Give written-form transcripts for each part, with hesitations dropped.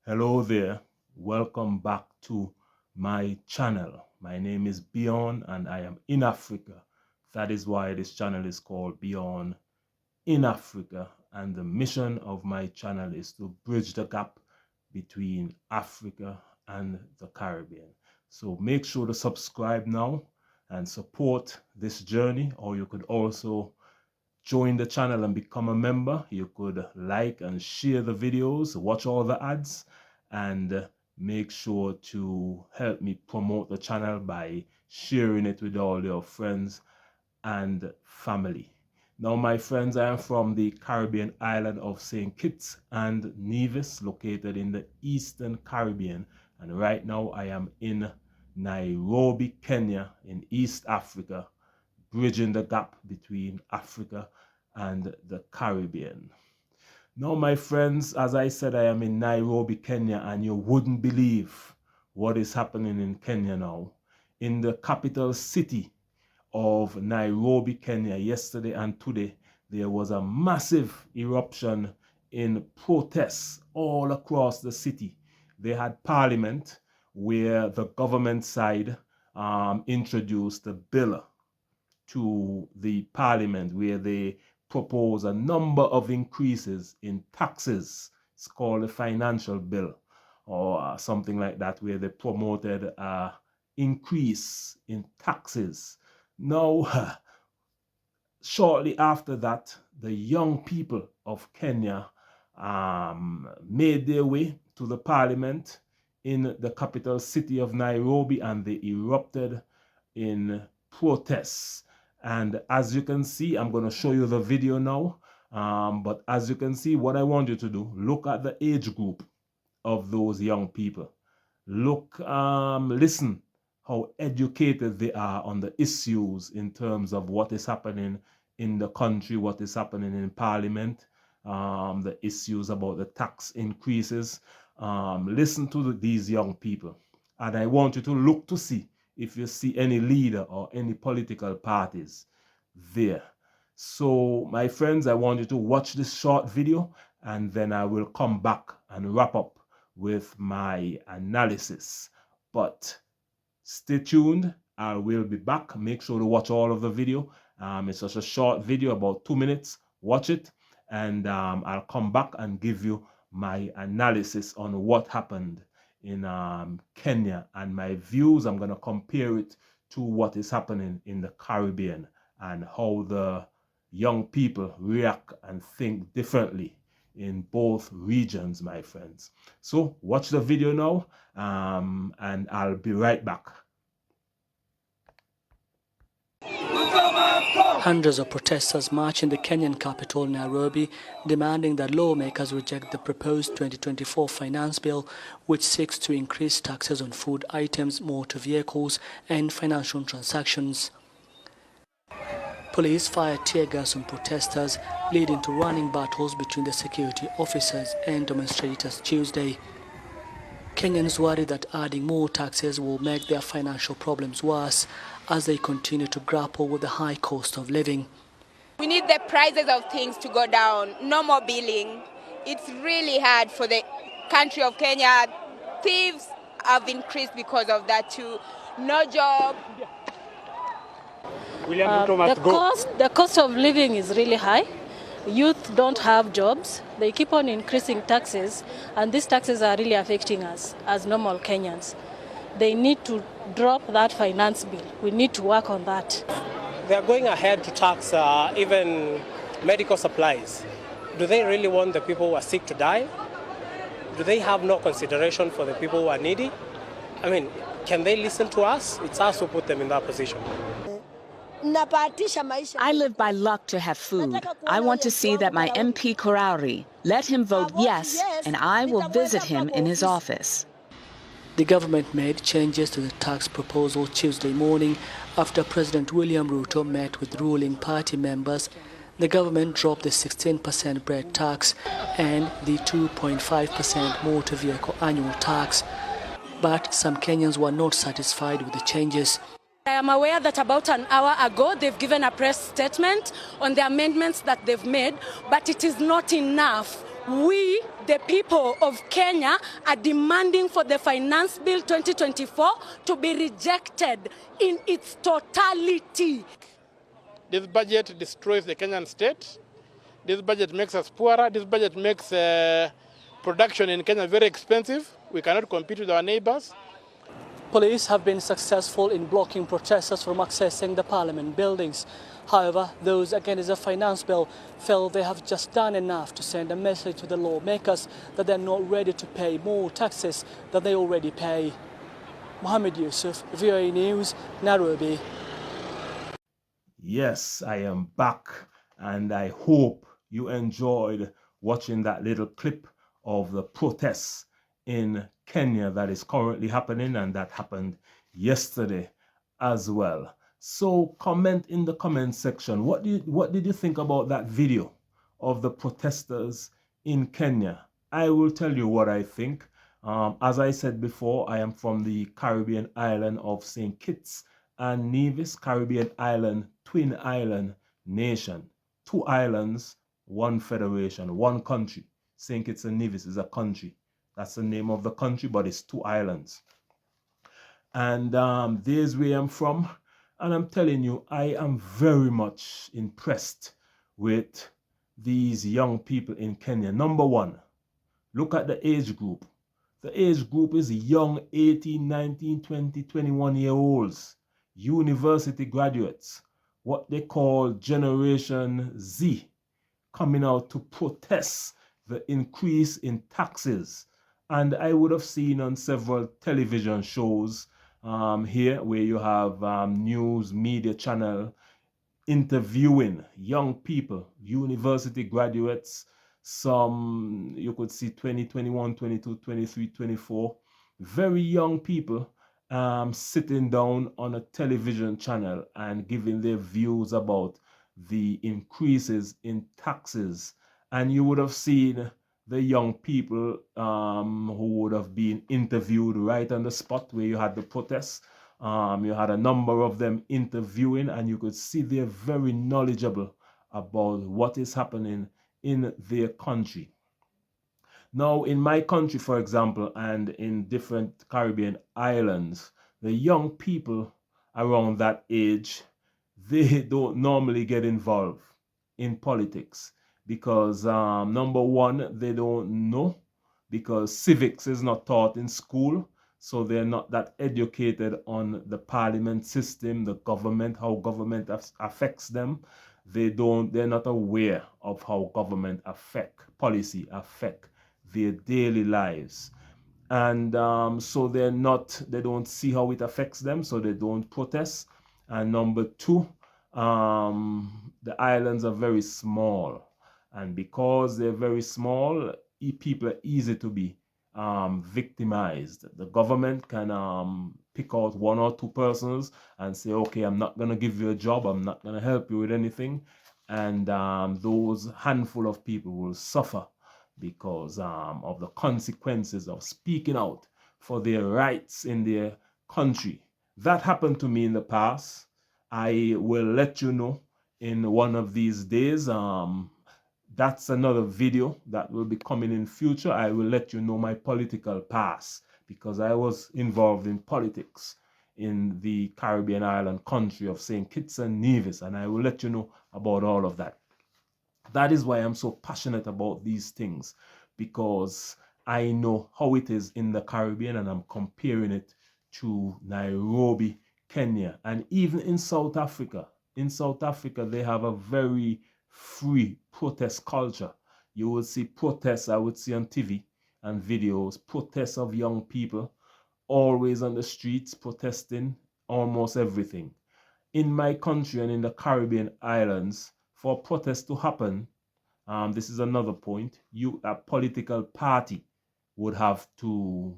Hello there, welcome back to my channel. My name is Bjorn and I am in Africa. That is why this channel is called Bjorn in Africa, and the mission of my channel is to bridge the gap between Africa and the Caribbean. So make sure to subscribe now and support this journey, or you could also join the channel and become a member. You could like and share the videos, watch all the ads, and make sure to help me promote the channel by sharing it with all your friends and family. Now, my friends, I am from the Caribbean island of St. Kitts and Nevis, located in the Eastern Caribbean. And right now I am in Nairobi, Kenya, in East Africa, bridging the gap between Africa and the Caribbean. Now, my friends, as I said, I am in Nairobi, Kenya, and you wouldn't believe what is happening in Kenya now. In the capital city of Nairobi, Kenya, yesterday and today, there was a massive eruption in protests all across the city. They had parliament where the government side introduced a bill to the parliament where they propose a number of increases in taxes. It's called a financial bill or something like that, where they promoted an increase in taxes. Now, shortly after that, the young people of Kenya made their way to the parliament in the capital city of Nairobi, and they erupted in protests. And as you can see, I'm going to show you the video now. But as you can see, what I want you to do, look at the age group of those young people. Look, listen how educated they are on the issues in terms of what is happening in the country, what is happening in parliament, the issues about the tax increases. Listen to these young people. And I want you to look to see if you see any leader or any political parties there. So, my friends, I want you to watch this short video, and then I will come back and wrap up with my analysis. But stay tuned. I will be back. Make sure to watch all of the video. It's just a short video, about 2 minutes. Watch it, and I'll come back and give you my analysis on what happened in Kenya and my views. I'm going to compare it to what is happening in the Caribbean and how the young people react and think differently in both regions, my friends. So watch the video now, and I'll be right back. Hundreds of protesters march in the Kenyan capital, Nairobi, demanding that lawmakers reject the proposed 2024 finance bill, which seeks to increase taxes on food items, motor vehicles, and financial transactions. Police fired tear gas on protesters, leading to running battles between the security officers and demonstrators Tuesday. Kenyans worry that adding more taxes will make their financial problems worse as they continue to grapple with the high cost of living. We need the prices of things to go down, no more billing. It's really hard for the country of Kenya. Thieves have increased because of that too. No job. The cost of living is really high. Youth don't have jobs. They keep on increasing taxes, and these taxes are really affecting us as normal Kenyans. They need to drop that finance bill. We need to work on that. They are going ahead to tax even medical supplies. Do they really want the people who are sick to die? Do they have no consideration for the people who are needy? I mean, can they listen to us? It's us who put them in that position. I live by luck to have food. I want to see that my MP Korauri, let him vote yes, and I will visit him in his office. The government made changes to the tax proposal Tuesday morning after President William Ruto met with ruling party members. The government dropped the 16% bread tax and the 2.5% motor vehicle annual tax. But some Kenyans were not satisfied with the changes. I am aware that about an hour ago they've given a press statement on the amendments that they've made, but it is not enough. We, the people of Kenya, are demanding for the Finance Bill 2024 to be rejected in its totality. This budget destroys the Kenyan state. This budget makes us poorer. This budget makes production in Kenya very expensive. We cannot compete with our neighbors. Police have been successful in blocking protesters from accessing the parliament buildings. However, those against the finance bill feel they have just done enough to send a message to the lawmakers that they're not ready to pay more taxes than they already pay. Mohammed Yusuf, VOA News, Nairobi. Yes, I am back, and I hope you enjoyed watching that little clip of the protests in Kenya that is currently happening, and that happened yesterday as well. So comment in the comment section. What did you think about that video of the protesters in Kenya? I will tell you what I think. As I said before, I am from the Caribbean island of St. Kitts and Nevis, Caribbean island, twin island nation. 2 islands, 1 federation, 1 country. St. Kitts and Nevis is a country. That's the name of the country, but it's 2 islands. And there's where I'm from. And I'm telling you, I am very much impressed with these young people in Kenya. Number 1, look at the age group. The age group is young 18, 19, 20, 21-year-olds, university graduates, what they call Generation Z, coming out to protest the increase in taxes. And I would have seen on several television shows here where you have news media channel interviewing young people, university graduates, some you could see 20, 21, 22, 23, 24, very young people sitting down on a television channel and giving their views about the increases in taxes. And you would have seen the young people who would have been interviewed right on the spot where you had the protests. You had a number of them interviewing, and you could see they're very knowledgeable about what is happening in their country. Now, in my country, for example, and in different Caribbean islands, the young people around that age, they don't normally get involved in politics because number 1, they don't know, because civics is not taught in school, so they're not that educated on the parliament system, the government, how government affects them. They're not aware of how government policy affect their daily lives. And so they don't see how it affects them, so they don't protest. And number 2, the islands are very small. And because they're very small, people are easy to be victimized. The government can pick out 1 or 2 persons and say, okay, I'm not going to give you a job, I'm not going to help you with anything. And those handful of people will suffer because of the consequences of speaking out for their rights in their country. That happened to me in the past. I will let you know in one of these days. That's another video that will be coming in future. I will let you know my political past because I was involved in politics in the Caribbean island country of St. Kitts and Nevis, and I will let you know about all of that. That is why I'm so passionate about these things, because I know how it is in the Caribbean and I'm comparing it to Nairobi, Kenya, and even in South Africa. In South Africa, they have a very free protest culture. You will see protests, I would see on TV and videos, protests of young people always on the streets protesting almost everything. In my country and in the Caribbean islands, for protests to happen, this is another point, a political party would have to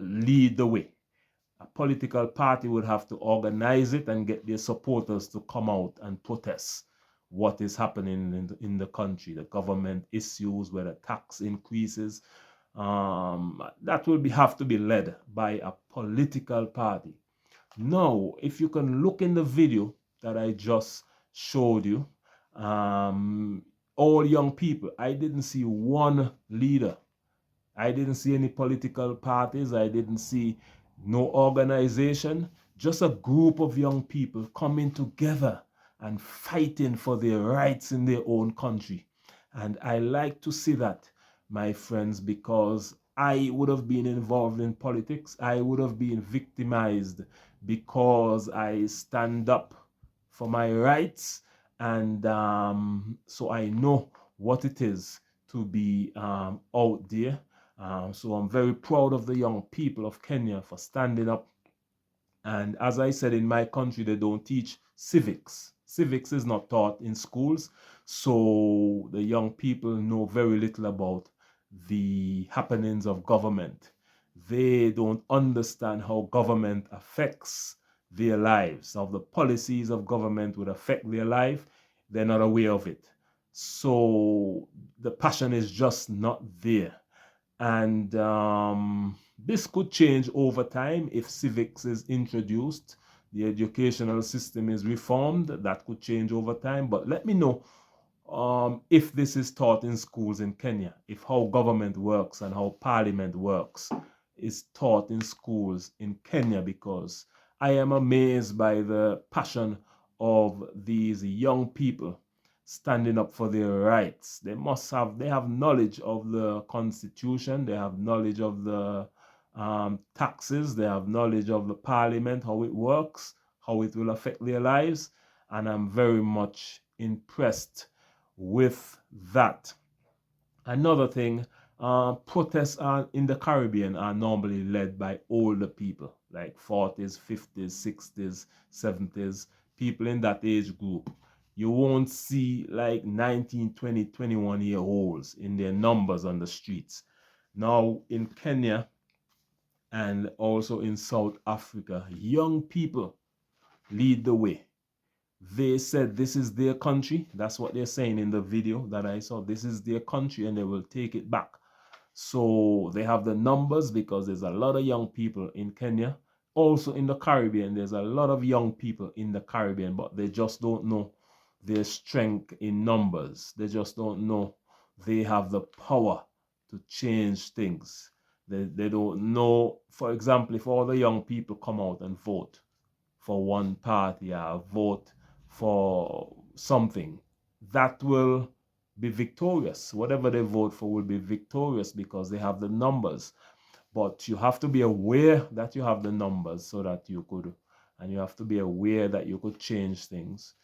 lead the way. A political party would have to organize it and get their supporters to come out and protest what is happening in the country, the government issues, whether tax increases. That will have to be led by a political party. Now, if you can look in the video that I just showed you, all young people. I didn't see one leader. I didn't see any political parties. I didn't see no organization. Just a group of young people coming together and fighting for their rights in their own country. And I like to see that, my friends, because I would have been involved in politics. I would have been victimized because I stand up for my rights. And so I know what it is to be out there. So I'm very proud of the young people of Kenya for standing up. And as I said, in my country, they don't teach civics. Civics is not taught in schools. So the young people know very little about the happenings of government. They don't understand how government affects their lives, how the policies of government would affect their life. They're not aware of it. So the passion is just not there. And this could change over time if civics is introduced, the educational system is reformed. That could change over time. But let me know if this is taught in schools in Kenya, if how government works and how parliament works is taught in schools in Kenya, because I am amazed by the passion of these young people standing up for their rights. They have knowledge of the constitution, they have knowledge of the taxes, they have knowledge of the parliament, how it works, how it will affect their lives, and I'm very much impressed with that. Another thing, protests in the Caribbean are normally led by older people, like 40s, 50s, 60s, 70s, people in that age group. You won't see like 19, 20, 21-year-olds in their numbers on the streets. Now in Kenya and also in South Africa, young people lead the way. They said this is their country. That's what they're saying in the video that I saw. This is their country and they will take it back. So they have the numbers because there's a lot of young people in Kenya. Also in the Caribbean, there's a lot of young people in the Caribbean, but they just don't know their strength in numbers. They just don't know they have the power to change things. They don't know, for example, if all the young people come out and vote for one party or vote for something, that will be victorious. Whatever they vote for will be victorious because they have the numbers. But you have to be aware that you have the numbers so that you could, and you have to be aware that you could change things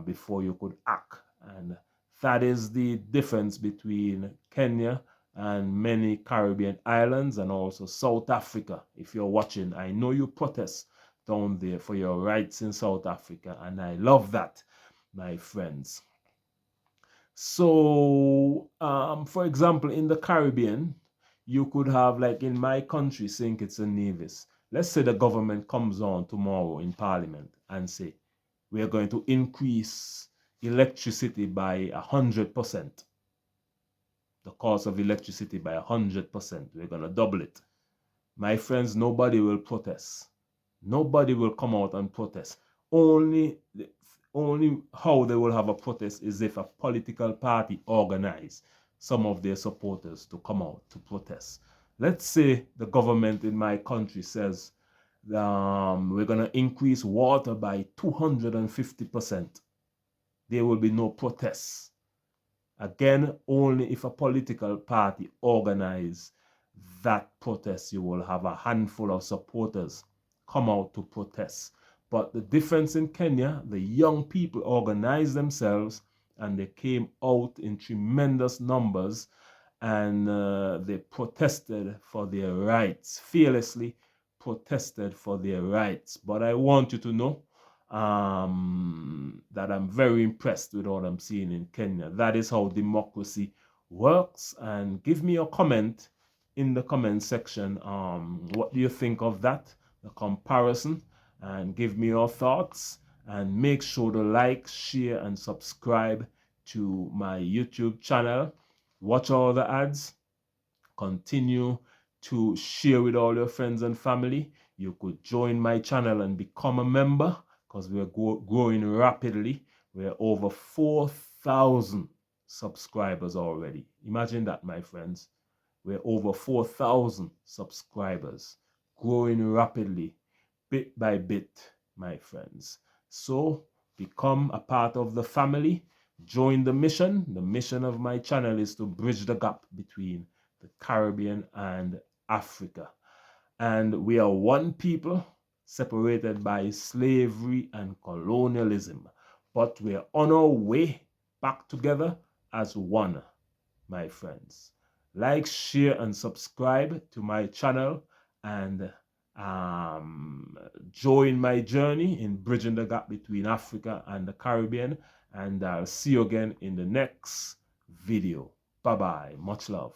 before you could act. And that is the difference between Kenya and many Caribbean islands and also South Africa. If you're watching, I know you protest down there for your rights in South Africa, and I love that, my friends. So, for example, in the Caribbean, you could have, like in my country, St. Kitts and Nevis. Let's say the government comes on tomorrow in Parliament and say, we are going to increase electricity by 100%. The cost of electricity by 100%. We're going to double it. My friends, nobody will protest. Nobody will come out and protest. Only how they will have a protest is if a political party organize some of their supporters to come out to protest. Let's say the government in my country says we're going to increase water by 250%. There will be no protests. Again, only if a political party organize that protest, you will have a handful of supporters come out to protest. But the difference in Kenya, the young people organized themselves and they came out in tremendous numbers and they protested for their rights, fearlessly protested for their rights. But I want you to know that I'm very impressed with what I'm seeing in Kenya. That is how democracy works. And give me a comment in the comment section. What do you think of that? The comparison, and give me your thoughts, and make sure to like, share, and subscribe to my YouTube channel. Watch all the ads. Continue to share with all your friends and family. You could join my channel and become a member because we're growing rapidly. We're over 4,000 subscribers already. Imagine that, my friends. We're over 4,000 subscribers, growing rapidly, bit by bit, my friends. So become a part of the family. Join the mission. The mission of my channel is to bridge the gap between the Caribbean and Africa. And we are one people separated by slavery and colonialism. But we're on our way back together as one, my friends. Like, share, and subscribe to my channel, and join my journey in bridging the gap between Africa and the Caribbean. And I'll see you again in the next video. Bye-bye. Much love.